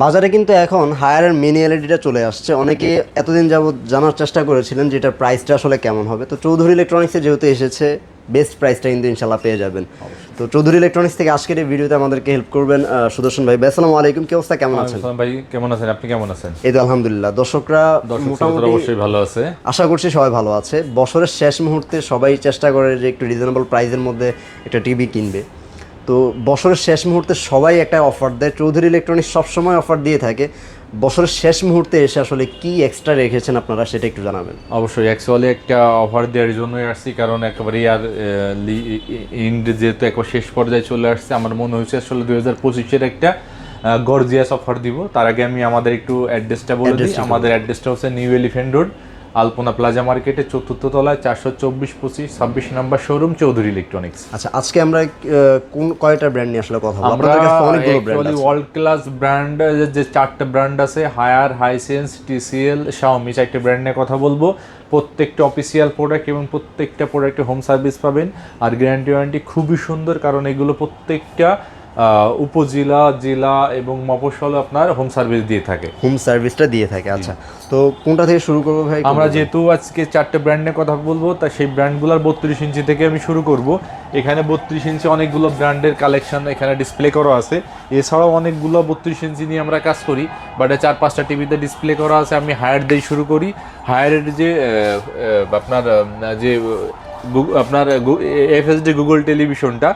বাজারে কিন্তু এখন হায়ারের মিনি এলইডিটা চলে আসছে। অনেকে এতদিন যাবত জানার চেষ্টা করেছিলেন যে এটার প্রাইসটা আসলে কেমন হবে। তো চৌধুরী ইলেকট্রনিক্সে যেহেতু এসেছে, বেস্ট প্রাইসটা কিন্তু ইনশাল্লাহ পেয়ে যাবেন। তো চৌধুরী ইলেকট্রনিক্স থেকে আজকের এই ভিডিওতে আমাদেরকে হেল্প করবেন সুদর্শন ভাই। আসসালামু আলাইকুম, কি অবস্থা, কেমন আছেন? ভাই কেমন আছেন? আপনি কেমন আছেন? এই তো আলহামদুলিল্লাহ। দর্শকরা মোটামুটি অবশ্যই ভালো আছে, আশা করছি সবাই ভালো আছে। বছরের শেষ মুহূর্তে সবাই চেষ্টা করে যে একটু রিজনেবল প্রাইসের মধ্যে একটা টিভি কিনবে। তো বছরের শেষ মুহূর্তে সবাই একটা অফার দেয়। চৌধুরী ইলেকট্রনিক্স সবসময় অফার দিয়ে থাকে। বছরের শেষ মুহূর্তে এসে আসলে কি এক্সট্রা রেখেছেন আপনারা, সেটা একটু জানাবেন। অবশ্যই অ্যাকচুয়ালি একটা অফার দেওয়ার জন্যই আসছি, কারণ একেবারে আর ইন্ড যেহেতু একবার শেষ পর্যায়ে চলে আসছে, আমার মনে হচ্ছে আসলে 2025-এর একটা গর্জিয়াস অফার দিব। তার আগে আমি আমাদের একটু অ্যাড্রেসটা বলে দিই। আমাদের অ্যাড্রেসটা হচ্ছে নিউ এলিফ্যান্ট রোড, আলপনা প্লাজা মার্কেটে 4th তলায় 424-25-26 নম্বর শোরুম চৌধুরী ইলেকট্রনিক্স। আচ্ছা, আজকে আমরা কোন কয়টা ব্র্যান্ড নিয়ে আসলে কথা বলবো? আমরা আপনাদের কাছে অনেকগুলো ব্র্যান্ড আছে। ওয়ার্ল্ড ক্লাস ব্র্যান্ড যে 4টা ব্র্যান্ড আছে, হায়ার, হাইসেন্স, টিসিএল, শাওমি, 4টা ব্র্যান্ড নিয়ে কথা বলবো। প্রত্যেকটা অফিসিয়াল প্রোডাক্ট এবং প্রত্যেকটা প্রোডাক্টে হোম সার্ভিস পাবেন। আর গ্যারান্টি ওয়ারেন্টি খুবই সুন্দর, কারণ এগুলো প্রত্যেকটা উপজেলা, জেলা এবং মফস্বলে আপনার হোম সার্ভিস দিয়ে থাকে। হোম সার্ভিসটা দিয়ে থাকে। আচ্ছা, তো কোনটা থেকে শুরু করবো ভাই? আমরা যেহেতু আজকে 4টা ব্র্যান্ডের কথা বলবো, তা সেই ব্র্যান্ডগুলোর 32 ইঞ্চি থেকে আমি শুরু করব। এখানে 32 ইঞ্চি অনেকগুলো ব্র্যান্ডের কালেকশন এখানে ডিসপ্লে করা আছে। এছাড়াও অনেকগুলো 32 ইঞ্চি নিয়ে আমরা কাজ করি, বাট 4-5টা টিভিতে ডিসপ্লে করা আছে। আমি হায়ার দিয়ে শুরু করি। হায়ারের যে আপনার যে আপনার এফএসডি গুগল টেলিভিশনটা,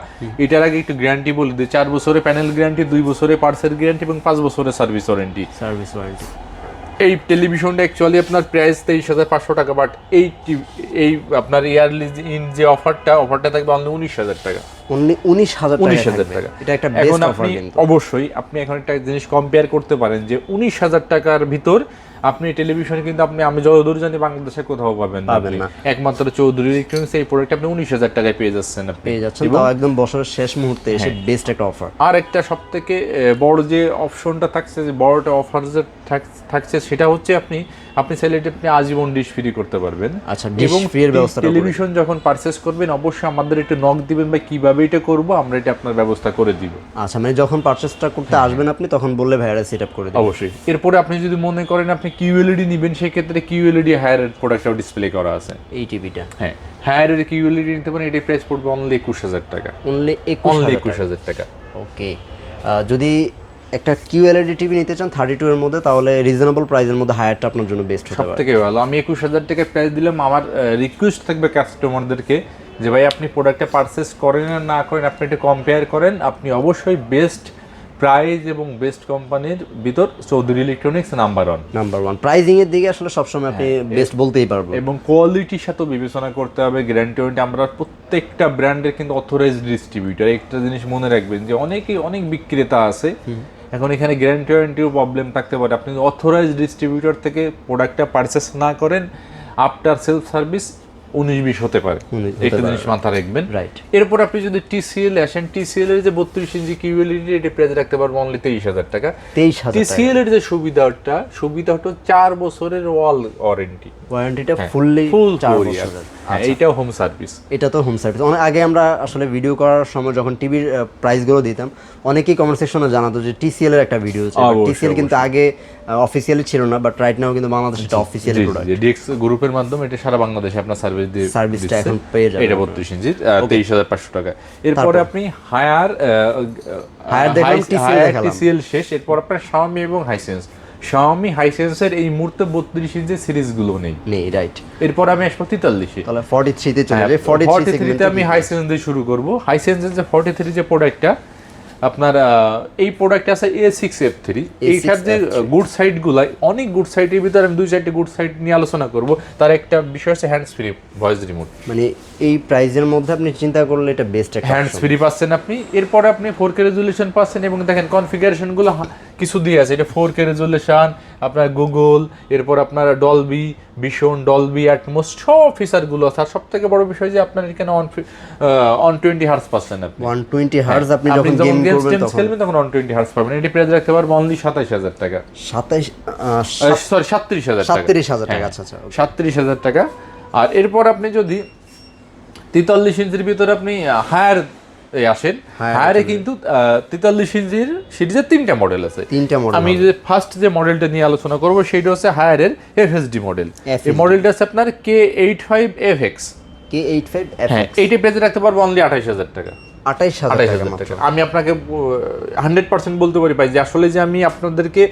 এটার আগে একটু গ্যারান্টি বলে দিই। 4 বছরের প্যানেল গ্যারান্টি, 2 বছরের পার্সেল গ্যারান্টি এবং 5 বছরের সার্ভিস ওয়ারেন্টি। এই টেলিভিশনটা অ্যাকচুয়ালি আপনার প্রাইস 23,500 টাকা, বাট এই আপনার ইয়ারলি যে অফারটা থাকবে অনলি 19,000 টাকা। অনলি 19,000 টাকা। এটা একটা বেস্ট অফার। কিন্তু অবশ্যই আপনি এখন একটা জিনিস কম্পেয়ার করতে পারেন যে 19,000 টাকার ভিতর আপনি টেলিভিশন কিন্তু আমি যতদূর জানি বাংলাদেশে কোথাও পাবেন না। একমাত্র চৌধুরী ইলেকট্রনিক্স এই প্রোডাক্ট আপনি 19,000 টাকায় পেয়ে যাচ্ছেন। তাও একদম বছরের শেষ মুহূর্তে এসে বেস্ট একটা অফার। আর একটা সবথেকে বড় যে অপশনটা থাকছে, যে বড়টা অফার যে থাকছে, সেটা হচ্ছে আপনি চাইলে আপনি আজীবন ডিশ ফ্রি করতে পারবেন। আচ্ছা, ডিশ ফ্রি এর ব্যবস্থা। টেলিভিশন যখন পারচেজ করবেন অবশ্যই আমাদের একটু নক দিবেন, বা কিভাবে এটা করব, আমরা এটা আপনার ব্যবস্থা করে দিব। আচ্ছা, মানে যখন পারচেজটা করতে আসবেন আপনি, তখন বললে ভাইয়ারা সেটআপ করে দিবেন। অবশ্যই। এরপরে আপনি যদি মনে করেন আপনি কিউএলইডি নেবেন, সেই ক্ষেত্রে কিউএলইডি হায়ারের প্রোডাক্টটাও ডিসপ্লে করা আছে এই টিভিটা। হ্যাঁ, হায়ারের কিউএলইডি নিতে পারেন। এটার প্রাইস পড়বে অনলি 21,000 টাকা। অনলি 21,000 টাকা। ওকে। যদি একটা কিউএলইডি টিভি নিতে চান 32 এর মধ্যে, তাহলে রিজনেবল প্রাইসের মধ্যে হায়ারটা আপনার জন্য বেস্ট হতে পারে। সবথেকে ভালো। আমি 21,000 টাকা প্রাইস দিলাম। আমার রিকোয়েস্ট থাকবে কাস্টমারদেরকে যে ভাই আপনি প্রোডাক্টটা পারচেস করেন আর না করেন, আপনি এটা কম্পেয়ার করেন। আপনি অবশ্যই বেস্ট প্রাইস এবং বেস্ট কোম্পানির ভিতর Chowdhury electronics number one. Pricing এর দিকে আসলে সবসময় আপনি বেস্ট বলতেই পারবেন, এবং কোয়ালিটির সাথে বিবেচনা করতে হবে। গ্যারান্টি ওয়ারেন্টি, আমরা প্রত্যেকটা ব্র্যান্ডের কিন্তু অথরাইজড ডিস্ট্রিবিউটর। একটা জিনিস মনে রাখবেন যে অনেক বিক্রেতা আছে, এখন এখানে গ্যারান্টি ওয়ারেন্টিও প্রবলেম থাকতে পারে। আপনি অথরাইজড ডিস্ট্রিবিউটর থেকে প্রোডাক্টটা পারচেস না করেন, আফটার সেলফ সার্ভিস 19-20 হতে পারে। একটা জিনিস মাথায় রাখবেন। রাইট। এরপর আপনি যদি টিসিএল আসেন, টিসিএল এর যে 32 ইঞ্চি কিউএলইডি, এটা প্রাইস রাখতে পারবো অনলি 23,000 টাকা। টিসিএল এর যে সুবিধাটা 4 বছরের ওয়াল ওয়ারেন্টিটা ফুললি 4 বছরের। এইটাও হোম সার্ভিস। এটা তো হোম সার্ভিস। অনেক আগে আমরা আসলে ভিডিও করার সময় যখন টিভির প্রাইসগুলো দিতাম, অনেকেই কমেন্ট সেকশনে জানাতো যে টিসিএল এর একটা ভিডিও ছিল। টিসিএল কিন্তু আগে অফিসিয়ালি ছিল না, বাট রাইট নাও কিন্তু বাংলাদেশে এটা অফিসিয়ালি প্রোডাক্ট। ডিএক্স গ্রুপের মাধ্যমে এটা সারা বাংলাদেশে আপনার সার্ভিসটা এখন পেয়ে যাবেন। এটা 32 ইঞ্চি 23,500 টাকা। এরপরে আপনি হায়ার দেখলাম, টিসিএল শেষ। এরপর আপনার শাওমি এবং হাইসেন্স। শাওমি হাইসেন্সের এই মুহূর্তে 32 ইঞ্চি সিরিজগুলো নেই। রাইট। এরপর আমি আসবো 43-এ, তাহলে 43 তে চলে যাই। 43 আমি হাইসেন্স দিয়ে শুরু করব। হাইসেন্সের যে 43 যে প্রোডাক্টটা আপনার, এই প্রোডাক্ট আছে A6F3। এইটার যে গুড সাইডগুলো, অনেক গুড সাইডের ভিতরে আমি 2-4টি গুড সাইড নিয়ে আলোচনা করব। তার একটা বিষয় হচ্ছে হ্যান্ডস ফ্রি ভয়েস রিমোট। মানে এই প্রাইসের মধ্যে আপনি চিন্তা করলে এটা বেস্ট একটা হ্যান্ডস ফ্রি পাচ্ছেন আপনি। এরপরে আপনি 4K রেজুলেশন পাচ্ছেন, এবং দেখেন কনফিগারেশনগুলো কিছু দিয়ে আছে। এটা 4K রেজুলেশন, আপনার গুগল, এরপর আপনার ডলবি ভিশন, ডলবি অ্যাটমস, সব ফিচারগুলো আছে। আর সবথেকে বড় বিষয় যে আপনার এখানে 120 হার্টজ পাচ্ছেন আপনি। 120 হার্টজ আপনি যখন গেম করবেন তখন 120 হার্টজ পাবেন। এটি প্রাইস রাখতে পারবেন অনলি 27,000 টাকা। 37,000 টাকা। 37,000 টাকা। আচ্ছা, 37,000 টাকা। আর এরপর আপনি যদি 43 ইঞ্চির ভিতরে আপনি হায়ার আসেন, হায়ারে কিন্তু 43 ইঞ্চির সিরিজের 3টা মডেল আছে। 3টা মডেল। আমি যে ফার্স্ট যে মডেলটা নিয়ে আলোচনা করব সেটা হচ্ছে হায়ারের এফএসডি মডেল। এই মডেলটা আছে আপনার K85FX। হ্যাঁ, এইটা প্রাইসে রাখতে পারবো অনলি 28000 টাকা। 28000 টাকা। আমি আপনাকে 100% বলতে পারি ভাই যে আসলে যে আমি আপনাদেরকে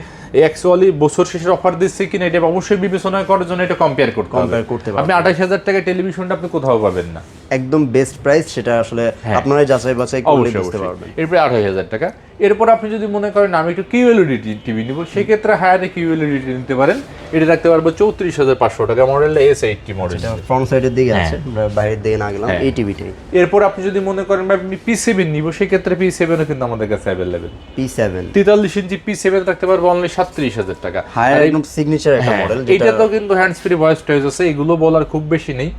অ্যাকচুয়ালি বছর শেষের অফার দিচ্ছি কিনা এটা অবশ্যই বিবেচনা করার জন্য এটা কম্পেয়ার করতে হবে। আপনি 28000 টাকা টেলিভিশনটা আপনি কোথাও পাবেন না, একদম বেস্ট প্রাইস, সেটা আসলে আপনারাই যাচাই বাছাই করে বুঝতে পারবেন। এরপরে 28000 টাকা। এরপর আপনি যদি মনে করেন আমি একটু কিউএলইডি টিভি নিব, সেক্ষেত্রে হায়ারে কিউএলইডি নিতে পারেন। এটা রাখতে পারবো 34500 টাকা, মডেলটা S80 মডেল। ফ্রন্ট সাইডের দিকে আছে, বাইরের দিকে না গেলাম, এই টিভিটাই। এরপর আপনি যদি মনে করেন আপনি P7 নিব, সেক্ষেত্রে P7 ও কিন্তু আমাদের কাছে অ্যাভেলেবেল। P7 43 ইঞ্চি P7 রাখতে পারবো অনলি 37000 টাকা। হায়ার একদম সিগনেচার একটা মডেল। এটা তো কিন্তু হ্যান্ডস ফ্রি ভয়েস টয়েস আছে, এগুলো বলার খুব বেশি নেই,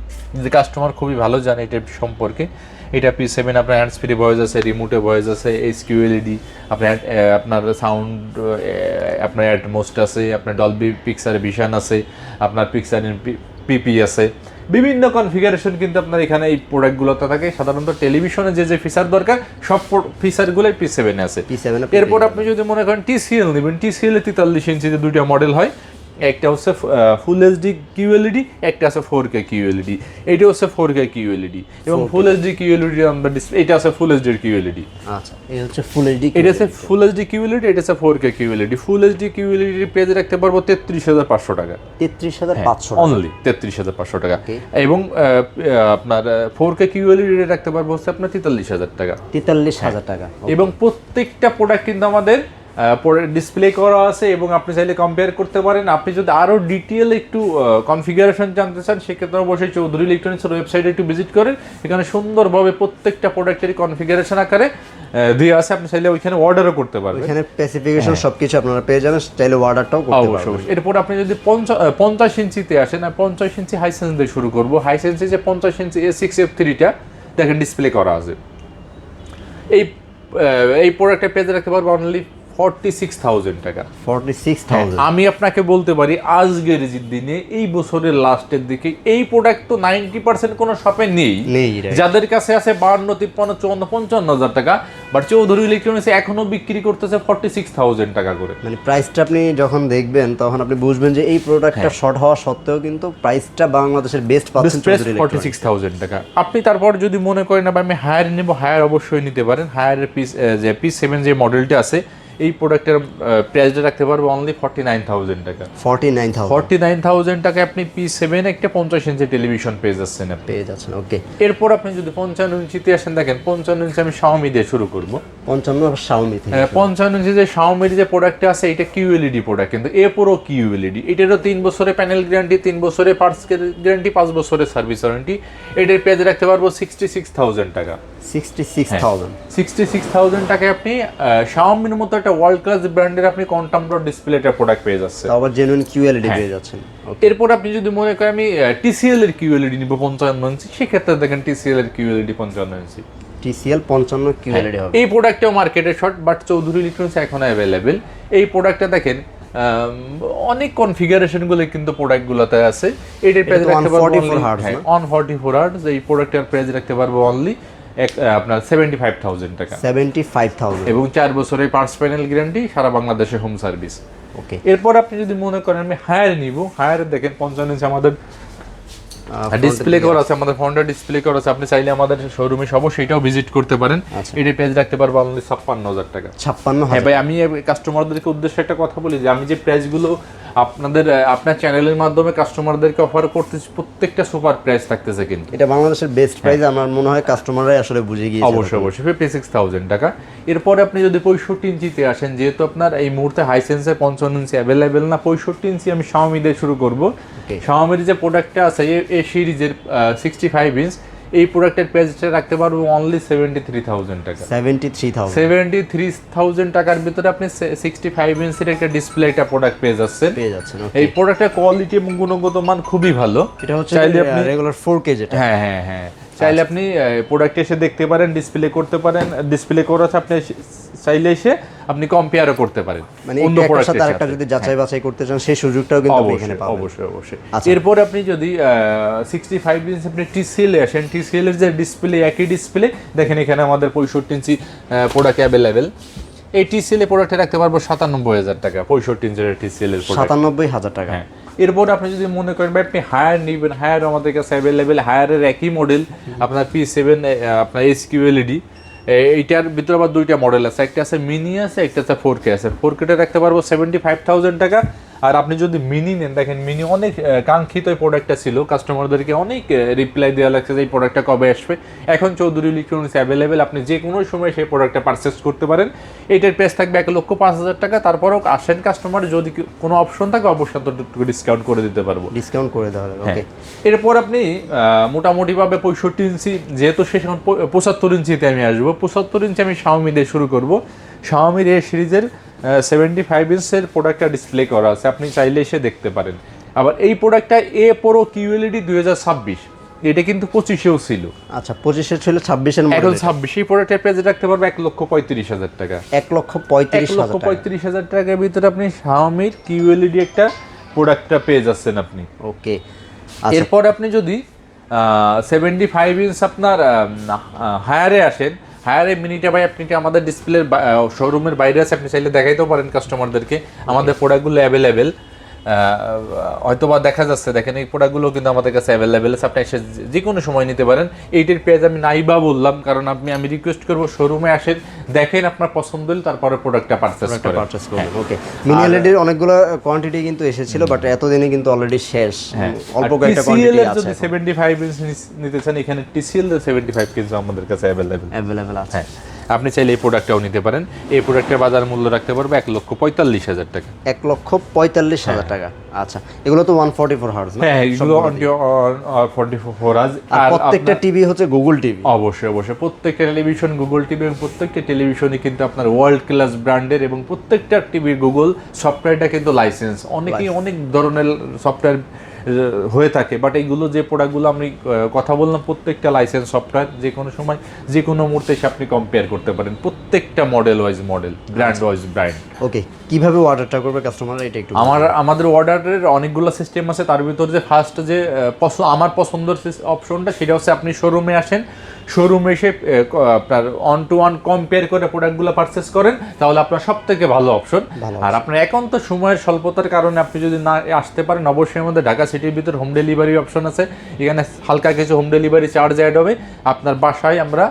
যে কাস্টমার খুবই ভালো জানে এটা সম্পর্কে। এটা P7 আপনার হ্যান্ডস ফ্রি ভয়েস আছে, রিমোটে ভয়েস আছে, SQLED, আপনার সাউন্ড আপনার অ্যাটমোস্ট আছে, আপনার ডলবি পিক্সার ভিশন আছে, আপনার পিক্সার পিপি আছে, বিভিন্ন কনফিগারেশন কিন্তু আপনার এখানে এই প্রোডাক্টগুলোতে থাকে। সাধারণত টেলিভিশনে যে যে ফিচার দরকার সব ফিচারগুলো P7 এ আছে। এরপর আপনি যদি মনে করেন TCL নেবেন, TCL এ 43 ইঞ্চিতে দুইটা মডেল হয়, একটা হচ্ছে ফুল এইচডি QLED, একটা আছে 4K QLED। এটা হচ্ছে 4K QLED এবং ফুল এইচডি QLED আমরা ডিসপ্লে, এটা আছে ফুল এইচডি QLED। আচ্ছা, এই হচ্ছে ফুল এইচডি, এটা আছে ফুল এইচডি QLED, এটা আছে 4K QLED। Full HD QLED এর প্রাইস রাখতে পারবো 33500 টাকা। 33500 অনলি 33500 টাকা। এবং আপনার 4K QLED রাখতে পারবো হচ্ছে আপনার 43000 টাকা। 43000 টাকা। এবং প্রত্যেকটা প্রোডাক্ট কিন্তু আমাদের ডিসপ্লে করা আছে এবং আপনি চাইলে কম্পেয়ার করতে পারেন। আপনি যদি আরো ডিটেইল একটু কনফিগারেশন জানতে চান, সেক্ষেত্রে অবশ্যই চৌধুরী ইলেকট্রনিক্সের ওয়েবসাইটে একটু ভিজিট করেন। এখানে সুন্দরভাবে প্রত্যেকটা প্রোডাক্টের কনফিগারেশন আকারে দেওয়া আছে, আপনি চাইলে ওইখানে অর্ডারও করতে পারবেন। এখানে স্পেসিফিকেশন সবকিছু আপনারা পেয়ে যাবেন, চাইলে অর্ডারটাও করতে পারবেন। অবশ্যই। এরপর আপনি যদি 50 ইঞ্চিতে আসেন, 50 ইঞ্চি হাইসেন্স দিয়ে শুরু করব। হাইসেন্সে যে 50 ইঞ্চি A6F3টা দেখেন ডিসপ্লে করা আছে, এই প্রোডাক্টের প্রাইস রাখতে পারবো অনলি 46000 টাকা। 46000। আমি আপনাকে বলতে পারি আজকের দিনে এই বছরের লাস্টের দিকে এই প্রোডাক্ট তো 90% কোনো শপে নেই। যাদের কাছে আছে 52, 53, 54, 55000 টাকা, বাট চৌধুরী ইলেকট্রনিক্স এখনো বিক্রি করতেছে 46000 টাকা করে। মানে প্রাইসটা আপনি যখন দেখবেন তখন আপনি বুঝবেন যে এই প্রোডাক্টটা শর্ট হওয়া সত্ত্বেও কিন্তু প্রাইসটা বাংলাদেশের বেস্ট পাচ্ছেন চৌধুরী ইলেকট্রনিক্স। 46000 টাকা। আপনি তারপর যদি মনে করেন আমি হায়ার নেব, হায়ার অবশ্যই নিতে পারেন। হায়ারের যে P7 যে মডেলটা আছে, এই প্রোডাক্টের প্রাইসটা রাখতে পারবো অনলি 49000 টাকা। 49000 টাকা আপনি P7 একটা 50 ইঞ্চি টেলিভিশন পেয়ে যাচ্ছেন। ওকে। এরপর আপনি যদি 55 ইঞ্চিতে আসেন, দেখেন 55 ইঞ্চি আমি Xiaomi দিয়ে শুরু করব। 55 Xiaomi থেকে। 55 ইঞ্চি যে Xiaomi যে প্রোডাক্টটা আছে, এটা QLED প্রোডাক্ট, কিন্তু A Pro QLED। এটারও 3 বছরের প্যানেল গ্যারান্টি, 3 বছরের পার্টস গ্যারান্টি, 5 বছরের সার্ভিস ওয়ারেন্টি। এটার প্রাইস রাখতে পারবো 66000 টাকা। 66000 টাকায় আপনি Xiaomi-র মতো একটা ওয়ার্ল্ড ক্লাস ব্র্যান্ডের আপনি কোয়ান্টাম ডট ডিসপ্লেটা প্রোডাক্ট পেয়ে যাচ্ছেন, আবার জেনুইন QLED পেয়ে যাচ্ছেন। এরপর আপনি যদি মনে করেন আমি TCL এর QLED নিব 55 ইঞ্চি, সেক্ষেত্রে দেখেন TCL এর QLED 55 ইঞ্চি। TCL 55 QLED হবে। এই প্রোডাক্টটাও মার্কেটে শর্ট, বাট চৌধুরী ইলেকট্রনিক্স এখন অ্যাভেলেবেল। এই প্রোডাক্টটা দেখেন অনেক কনফিগারেশন গুলো কিন্তু প্রোডাক্ট গুলোতে আছে। এটার প্রাইস রাখতে পারবো 144 হার্টজ। এই প্রোডাক্টের প্রাইস রাখতে পারবো অনলি আপনার 75000 টাকা। 75000 এবং 4 বছরের পার্টস প্যানেল গ্যারান্টি, সারা বাংলাদেশে হোম সার্ভিস। ওকে। এরপর আপনি যদি মনে করেন আমি হায়ার নিব, হায়ারে দেখেন 55 ইঞ্চি আমাদের ডিসপ্লে করা আছে, আমাদের ফ্রন্টে ডিসপ্লে করা আছে। আপনি চাইলে আমাদের শোরুমে সব সেটাও ভিজিট করতে পারেন। এটার প্রাইস রাখতে পারবো অনলি 56000 টাকা। 56000। হ্যাঁ ভাই, আমি কাস্টমারদেরকে উদ্দেশ্যে একটা কথা বলি যে আমি যে প্রাইসগুলো আপনার চ্যানেলের মাধ্যমে কাস্টমারদেরকে অফার করতেছি, প্রত্যেকটা সুপার প্রাইস থাকতেছে কিন্তু। এটা বাংলাদেশের বেস্ট প্রাইস, আমার মনে হয় কাস্টমাররাই আসলে বুঝে গিয়েছে। অবশ্যই 56000 টাকা। এরপরে আপনি যদি 65 ইঞ্চিতে আসেন, যেহেতু আপনার এই মুহূর্তে হাইসেন্সের 55 ইঞ্চি অ্যাভেলেবেল না, 65 ইঞ্চি আমি Xiaomi দিয়ে শুরু করব। Xiaomi-র যে প্রোডাক্টটা আছে এই সিরিজের 65 ইঞ্চ, এই প্রোডাক্টের প্রাইসটা রাখতে পারবো অনলি 73000 টাকা। 73000 টাকার ভিতরে আপনি 65 ইঞ্চির একটা ডিসপ্লে একটা প্রোডাক্ট পেয়ে যাচ্ছেন। এই প্রোডাক্টের কোয়ালিটি এবং গুণগত মান খুবই ভালো। এটা হচ্ছে চাইলে আপনি রেগুলার 4K যেটা। হ্যাঁ, চাইলে আপনি প্রোডাক্ট এসে দেখতে পারেন, ডিসপ্লে করতে পারেন। ডিসপ্লে করা আছে, আপনি চাইলে এসে আপনি কম্পেয়ারও করতে পারেন মানে অন্য একটার প্রোডাক্টের সাথে আরেকটা যদি যাচাই বাছাই করতে চান সেই সুযোগটাও কিন্তু আপনি এখানে পাবেন। অবশ্যই অবশ্যই। আচ্ছা। এরপর আপনি যদি 65 ইঞ্চি আপনি টিসিএল আসেন, টিসিএল এর যে ডিসপ্লে একই ডিসপ্লে দেখেন এখানে আমাদের 65 ইঞ্চি প্রোডাক্ট অ্যাভেলেবেল। এই টিসিএল এর প্রোডাক্টে রাখতে পারবো 97,000 টাকা, 65 ইঞ্চের টিসিএল এর প্রোডাক্ট 97,000 টাকা। হ্যাঁ। এরপর আপনি যদি মনে করেন ভাই আপনি হায়ার নেবেন, হায়ার আমাদের কাছে অ্যাভেলেবেল, হায়ারের একই মডেল আপনার P7 আপনার SQLED, এইটার ভিতরে আবার দুইটা মডেল আছে, একটা আছে মিনি আছে, একটা আছে 4K আছে। 4Kটা রাখতে পারবো 75,000 টাকা। আর আপনি যদি মিনি নেন, দেখেন মিনি অনেক কাঙ্ক্ষিত এই প্রোডাক্টটা ছিল, কাস্টমারদেরকে অনেক রিপ্লাই দেওয়া লাগছে যে এই প্রোডাক্টটা কবে আসবে। এখন চৌধুরী ইলেকট্রনিক্স অ্যাভেলেবেল, আপনি যে কোনো সময় সেই প্রোডাক্টটা পারচেস করতে পারেন। এইটার প্রাইস থাকবে 1,05,000 টাকা। তারপরেও আসেন কাস্টমার, যদি কোনো অপশন থাকে অবশ্যই একটু ডিসকাউন্ট করে দিতে পারবো। ডিসকাউন্ট করে দেওয়া হবে, ওকে। এরপর আপনি মোটামুটিভাবে 65 ইঞ্চি, যেহেতু সে এখন 75 ইঞ্চিতে আমি আসবো, 75 ইঞ্চি আমি Xiaomi দিয়ে শুরু করব। Xiaomi এর সিরিজের 75 ইঞ্চের প্রোডাক্টটা ডিসপ্লে করা আছে, আপনি চাইলে এসে দেখতে পারেন। আবার এই প্রোডাক্টটা A Pro QLED 2026, এটা কিন্তু 25-এও ছিল। আচ্ছা, 25 ছিল, 26 এর মডেল, এখন 26 এই প্রোডাক্টের প্রাইস রাখতে পারবো 1,35,000 টাকা। 1,35,000 টাকা। 1,35,000 টাকার ভিতরে আপনি Xiaomi QLED একটা প্রোডাক্টটা পেয়ে যাচ্ছেন আপনি। ওকে। এরপর আপনি যদি 75 ইঞ্চ আপনার হায়ারে আসেন, হায়ারে মিনিটা ভাই আপনি কি আমাদের ডিসপ্লের শোরুমের বাইরে আছে, আপনি চাইলে দেখাইতেও পারেন কাস্টমারদেরকে আমাদের প্রোডাক্টগুলো অ্যাভেলেবেল। হয়তো বা দেখা যাচ্ছে, দেখেন এই প্রোডাক্টগুলো কিন্তু আমাদের কাছে অ্যাভেলেবেল আছে, আপনি এসে যে কোনো সময় নিতে পারেন। এইটার পেজ আমি নাইবা বললাম, কারণ আমি রিকোয়েস্ট করবো শোরুমে আসেন, দেখেন আপনার পছন্দ হলে তারপরে প্রোডাক্টটা পারচেস করেন। ওকে। মিনি এলইডির অনেকগুলো কোয়ান্টিটি কিন্তু এসেছিল, বাট এতদিনে কিন্তু অলরেডি শেষ, অল্প কয়েকটা কোয়ান্টিটি আছে। যদি 75 ইঞ্চ নিতে চান, এখানে TCL এর 75 কিন্তু আমাদের কাছে অ্যাভেলেবেল আছে। আপনি চাইলে এই প্রোডাক্টটাও নিতে পারেন। এই প্রোডাক্টের বাজার মূল্য রাখতে পারবো 1,45,000 টাকা। 1,45,000 টাকা। আচ্ছা, এগুলো তো 144 হার্জ না? হ্যাঁ, এগুলো 144 হার্জ। আর প্রত্যেকটা টিভি হচ্ছে গুগল টিভি। অবশ্যই অবশ্যই, প্রত্যেকটা টেলিভিশন গুগল টিভি, এবং প্রত্যেকটা টেলিভিশনই কিন্তু আপনার ওয়ার্ল্ড ক্লাস ব্র্যান্ডের, এবং প্রত্যেকটা টিভির গুগল সফটওয়্যারটা কিন্তু লাইসেন্স। অনেকেই অনেক ধরনের সফটওয়্যার হয়ে থাকে, বাট এইগুলো যে প্রোডাক্টগুলো আমি কথা বললাম প্রত্যেকটা লাইসেন্স সফটওয়্যার, যে কোনো সময় যে কোনো মুহূর্তে এসে আপনি কম্পেয়ার করতে পারেন, প্রত্যেকটা model wise model, brand wise brand. Okay, কিভাবে অর্ডারটা করবে কাস্টমাররা এটা একটু আমাদের অর্ডারের অনেকগুলো সিস্টেম আছে, তার ভিতরে যে ফার্স্ট যে আমার পছন্দের অপশনটা সেটা হচ্ছে আপনি শোরুমে আসেন, শোরুমে এসে আপনার 1-to-1 কম্পেয়ার করে প্রোডাক্টগুলো পারচেস করেন, তাহলে আপনার সব থেকে ভালো অপশন। আর আপনার একান্ত সময়ের স্বল্পতার কারণে আপনি যদি না আসতে পারেন, অবশ্যই আমাদের ঢাকা সিটির ভিতর হোম ডেলিভারি অপশন আছে। এখানে হালকা কিছু হোম ডেলিভারি চার্জ অ্যাড হবে, আপনার বাসায় আমরা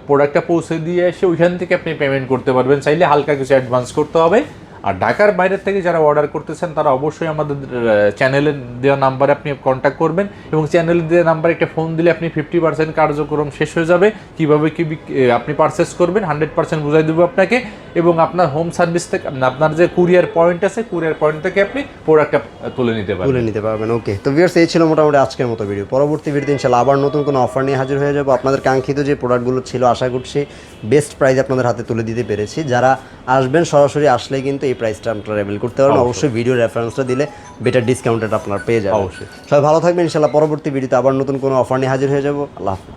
প্রোডাক্টটা পৌঁছে দিয়ে এসে ওইখান থেকে আপনি পেমেন্ট করতে পারবেন, চাইলে হালকা কিছু অ্যাডভান্স করতে হবে। আর ঢাকার বাইরের থেকে যারা অর্ডার করতেছেন তারা অবশ্যই আমাদের চ্যানেলের দেওয়া নাম্বারে আপনি কন্ট্যাক্ট করবেন, এবং চ্যানেলের দেওয়া নাম্বারে একটা ফোন দিলে আপনি 50% কার্যক্রম শেষ হয়ে যাবে। কীভাবে কি আপনি পারচেস করবেন 100% বুঝাই দেবো আপনাকে, এবং আপনার হোম সার্ভিস থেকে আপনার যে কুরিয়ার পয়েন্ট আছে, কুরিয়ার পয়েন্ট থেকে আপনি প্রোডাক্টটা তুলে নিতে পারবেন। ওকে, তো ভিউয়ার্স, এই ছিল মোটামুটি আজকের মতো ভিডিও। পরবর্তী ভিডিওতে ইনশাআল্লাহ আবার নতুন কোনো অফার নিয়ে হাজির হয়ে যাব। আপনাদের কাঙ্ক্ষিত যে প্রোডাক্টগুলো ছিল, আশা করছি বেস্ট প্রাইস আপনাদের হাতে তুলে দিতে পেরেছি। যারা আসবেন, সরাসরি আসলে কিন্তু এই প্রাইসটা আপনারা অ্যাভেল করতে পারবেন। অবশ্যই ভিডিও রেফারেন্সটা দিলে বেটার ডিসকাউন্টেড আপনারা পেয়ে যাবেন। অবশ্যই। সবাই ভালো থাকবেন। ইনশাআল্লাহ পরবর্তী ভিডিওতে আবার নতুন কোনো অফার নিয়ে হাজির হয়ে যাব। আল্লাহ হাফেজ।